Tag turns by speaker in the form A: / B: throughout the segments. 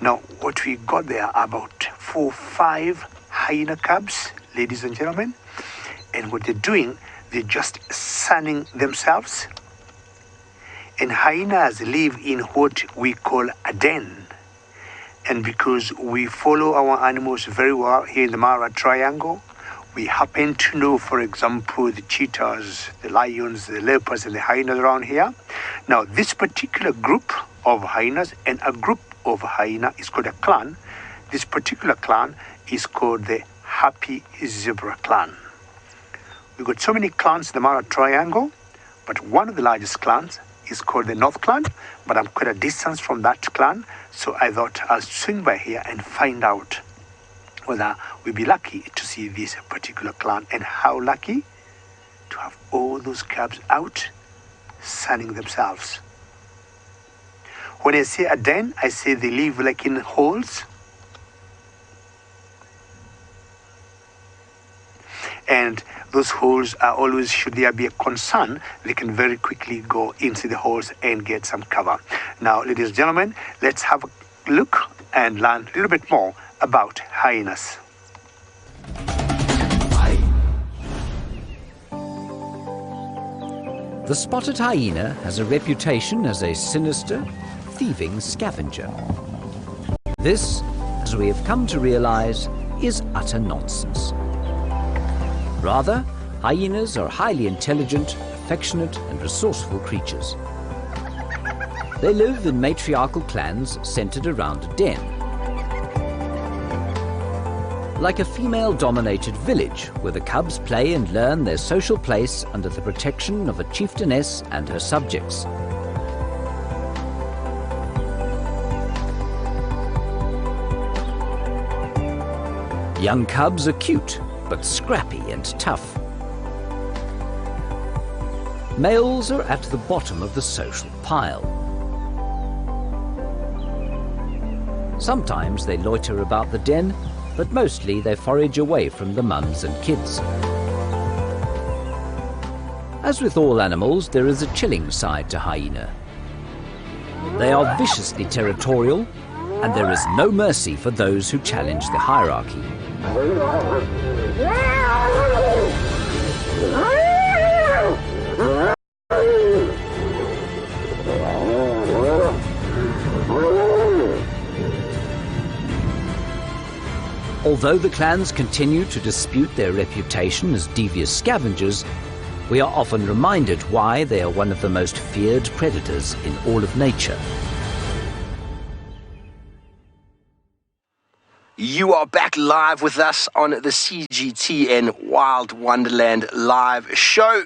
A: Now, what we got there are about 4 or 5 hyena cubs, ladies and gentlemen. And what they're doing, they're just sunning themselves. And hyenas live in what we call a den. And because we follow our animals very well here in the Mara Triangle, we happen to know, for example, the cheetahs, the lions, the leopards, and the hyenas around here. Now, this particular group of hyenas and a group of hyena is called a clan. This particular clan is called the Happy Zebra Clan. We've got so many clans in the Mara Triangle, but one of the largest clans is called the North Clan, but I'm quite a distance from that clan, so I thought I'll swing by here and find out whether we'll be lucky to see this particular clan, and how lucky to have all those cubs out sunning themselves. When I say a den, I say they live like in holes. And those holes are always, should there be a concern, they can very quickly go into the holes and get some cover. Now, ladies and gentlemen, let's have a look and learn a little bit more about hyenas.
B: The spotted hyena has a reputation as a sinister, thieving scavenger. This, as we have come to realize, is utter nonsense. Rather, hyenas are highly intelligent, affectionate, and resourceful creatures. They live in matriarchal clans centered around a den. Like a female-dominated village where the cubs play and learn their social place under the protection of a chieftainess and her subjects. Young cubs are cute, but scrappy and tough. Males are at the bottom of the social pile. Sometimes they loiter about the den, but mostly they forage away from the mums and kids. As with all animals, there is a chilling side to hyena. They are viciously territorial, and there is no mercy for those who challenge the hierarchy. Although the clans continue to dispute their reputation as devious scavengers, we are often reminded why they are one of the most feared predators in all of nature.
C: You are back live with us on the CGTN Wild Wonderland live show,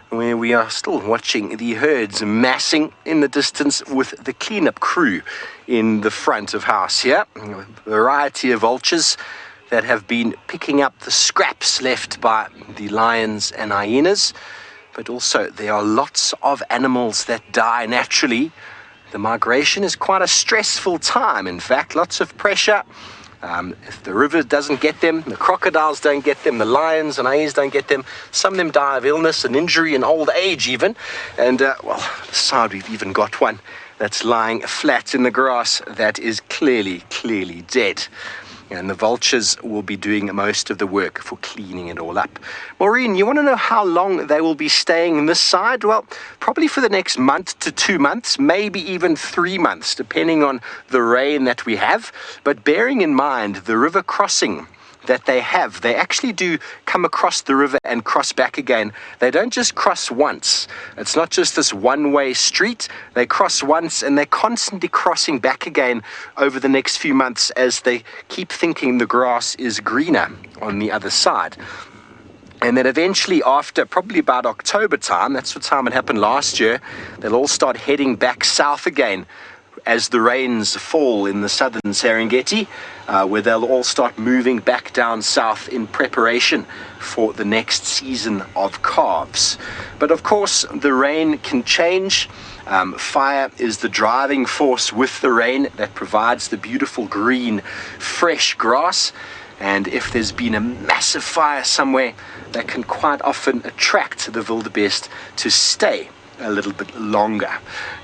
C: where we are still watching the herds massing in the distance with the cleanup crew in the front of house here. A variety of vultures that have been picking up the scraps left by the lions and hyenas, but also there are lots of animals that die naturally. The migration is quite a stressful time, in fact, lots of pressure. If the river doesn't get them, the crocodiles don't get them, the lions and hyenas don't get them. Some of them die of illness and injury and old age even. And, well, beside we've even got one that's lying flat in the grass that is clearly dead. And the vultures will be doing most of the work for cleaning it all up. Maureen, you want to know how long they will be staying on this side? Well, probably for the next month to 2 months, maybe even 3 months, depending on the rain that we have. But bearing in mind the river crossing that they have, they actually do come across the river and cross back again. They don't just cross once. It's not just this one-way street. They cross once and they're constantly crossing back again over the next few months as they keep thinking the grass is greener on the other side. And then eventually after probably about October time, that's what time it happened last year, they'll all start heading back south again as the rains fall in the southern Serengeti, where they'll all start moving back down south in preparation for the next season of calves. But of course, the rain can change. Fire is the driving force with the rain that provides the beautiful green, fresh grass. And if there's been a massive fire somewhere, that can quite often attract the wildebeest to stay a little bit longer.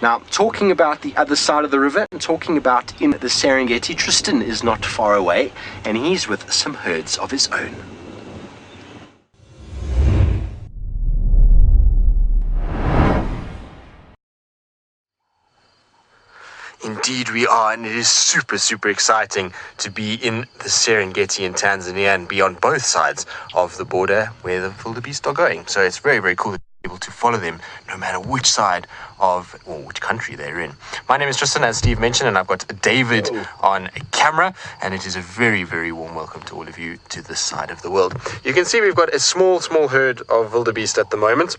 C: Now, talking about the other side of the river and talking about in the Serengeti, Tristan is not far away, and he's with some herds of his own. Indeed we are, and it is super exciting to be in the Serengeti in Tanzania and be on both sides of the border where the wildebeest are going. So it's very cool to be able to follow them no matter which side of, or which country they're in. My name is Tristan, as Steve mentioned, and I've got David on camera, and it is a very warm welcome to all of you to this side of the world. You can see we've got a small herd of wildebeest at the moment.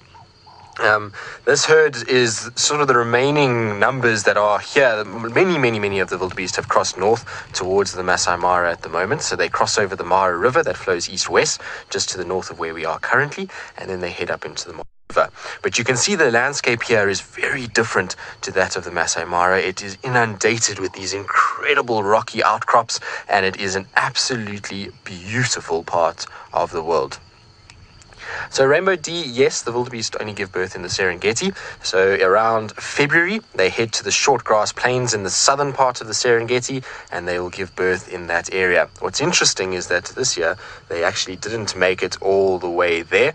C: This herd is sort of the remaining numbers that are here. Many of the wildebeest have crossed north towards the Maasai Mara at the moment. So they cross over the Mara River that flows east-west, just to the north of where we are currently, and then they head up into the Mara River. But you can see the landscape here is very different to that of the Maasai Mara. It is inundated with these incredible rocky outcrops, and it is an absolutely beautiful part of the world. So Rainbow D, yes, the wildebeest only give birth in the Serengeti. So around February, they head to the short grass plains in the southern part of the Serengeti, and they will give birth in that area. What's interesting is that this year, they actually didn't make it all the way there.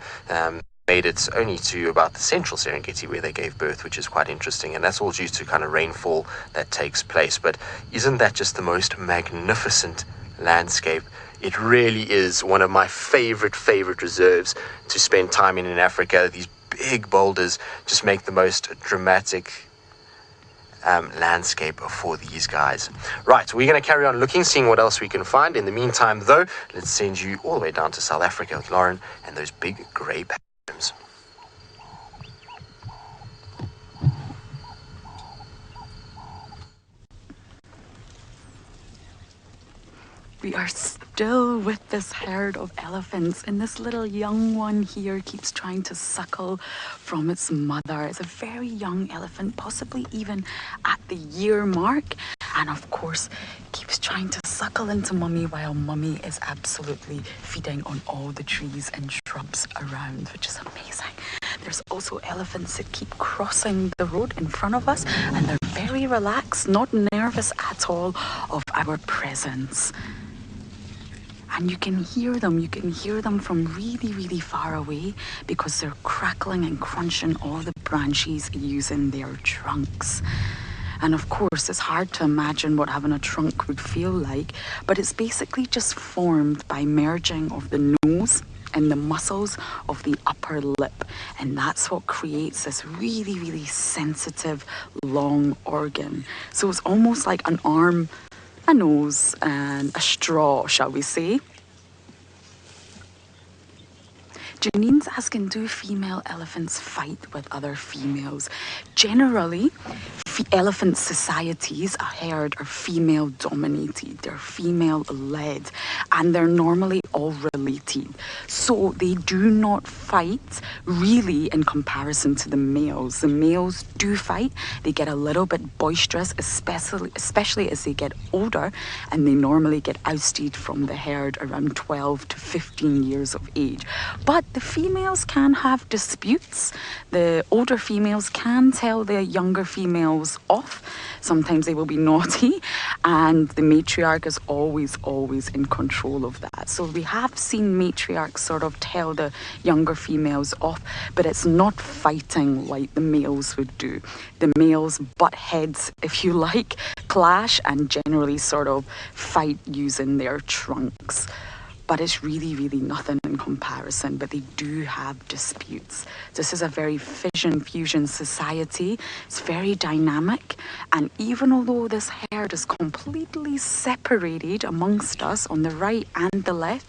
C: Made it only to about the central Serengeti where they gave birth, which is quite interesting, and that's all due to kind of rainfall that takes place. But isn't that just the most magnificent landscape? It really is one of my favorite reserves to spend time in Africa. These big boulders just make the most dramatic landscape for these guys. Right, we're going to carry on looking, seeing what else we can find. In the meantime, though, let's send you all the way down to South Africa with Lauren and those big grey palms.
D: We are still with this herd of elephants, and this little young one here keeps trying to suckle from its mother. It's a very young elephant, possibly even at the year mark, and of course keeps trying to suckle into mummy while mummy is absolutely feeding on all the trees and shrubs around, which is amazing. There's also elephants that keep crossing the road in front of us, and they're very relaxed, not nervous at all of our presence. And you can hear them from really far away because they're crackling and crunching all the branches using their trunks. And of course, it's hard to imagine what having a trunk would feel like, but it's basically just formed by merging of the nose and the muscles of the upper lip. And that's what creates this really sensitive, long organ. So it's almost like an arm, a nose, and a straw, shall we say. Janine's asking, do female elephants fight with other females? Generally, elephant societies, a herd, are female dominated, they're female led, and they're normally all related. So they do not fight really in comparison to the males. The males do fight, they get a little bit boisterous, especially as they get older, and they normally get ousted from the herd around 12 to 15 years of age. But the females can have disputes. The older females can tell the younger females off. Sometimes they will be naughty, and the matriarch is always in control of that. So we have seen matriarchs sort of tell the younger females off, but it's not fighting like the males would do. The males butt heads, if you like, clash, and generally sort of fight using their trunks. But it's really nothing in comparison, but they do have disputes. This is a very fission-fusion society. It's very dynamic, and even although this herd is completely separated amongst us on the right and the left,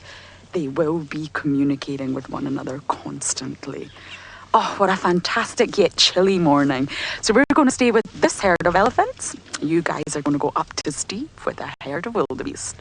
D: they will be communicating with one another constantly. Oh, what a fantastic yet chilly morning. So we're going to stay with this herd of elephants. You guys are going to go up to Steve with a herd of wildebeest.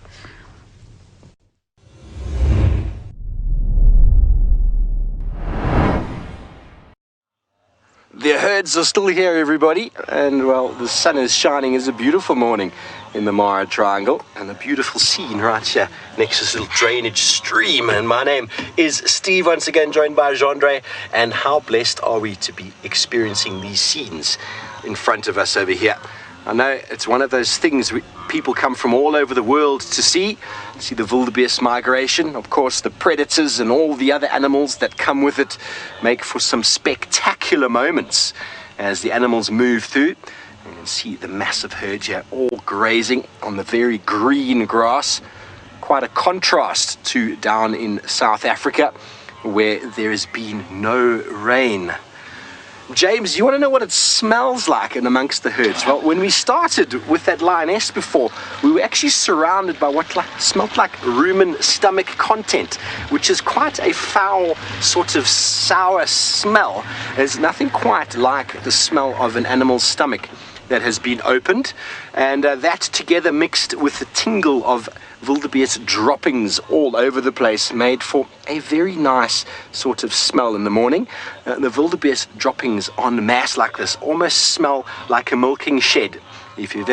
C: The herds are still here, everybody, and well, the sun is shining. It's a beautiful morning in the Mara Triangle, and a beautiful scene right here next to this little drainage stream. And my name is Steve, once again joined by Jean-Andre, and how blessed are we to be experiencing these scenes in front of us over here. I know it's one of those things people come from all over the world to see the wildebeest migration. Of course, the predators and all the other animals that come with it make for some spectacular moments as the animals move through. You can see the massive herd here all grazing on the very green grass. Quite a contrast to down in South Africa where there has been no rain. James, you want to know what it smells like in amongst the herds? Well, when we started with that lioness before, we were actually surrounded by what smelled like rumen stomach content, which is quite a foul, sort of sour smell. There's nothing quite like the smell of an animal's stomach that has been opened, and that together mixed with the tingle of wildebeest droppings all over the place made for a very nice sort of smell in the morning. The wildebeest droppings en masse like this almost smell like a milking shed. If you've